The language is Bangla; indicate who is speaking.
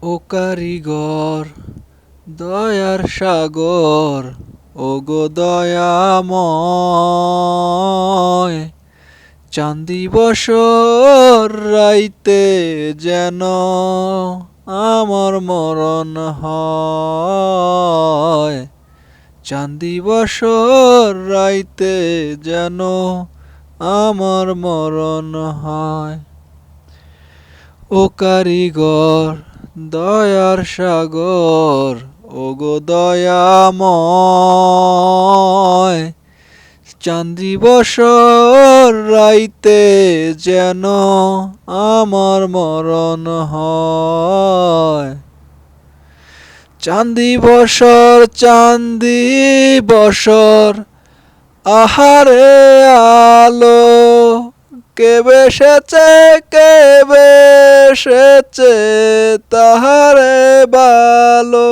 Speaker 1: ও কারিগর দয়ার সাগর, ওগো দয়াময়, চাঁদ দিবসর রাইতে যেন আমার মরণ হয়। চাঁদ দিবসর রাইতে যেন আমার মরণ হয়। ও কারিগর দয়ার সাগর, ওগো দয়াময়, চাঁদ দিবসর রাইতে যেন আমার মরণ হয়। চাঁদ দিবসর চাঁদ দিবসর আহারে আলো, কে বেসেছে কে বেসেছে তাহারে ভালো।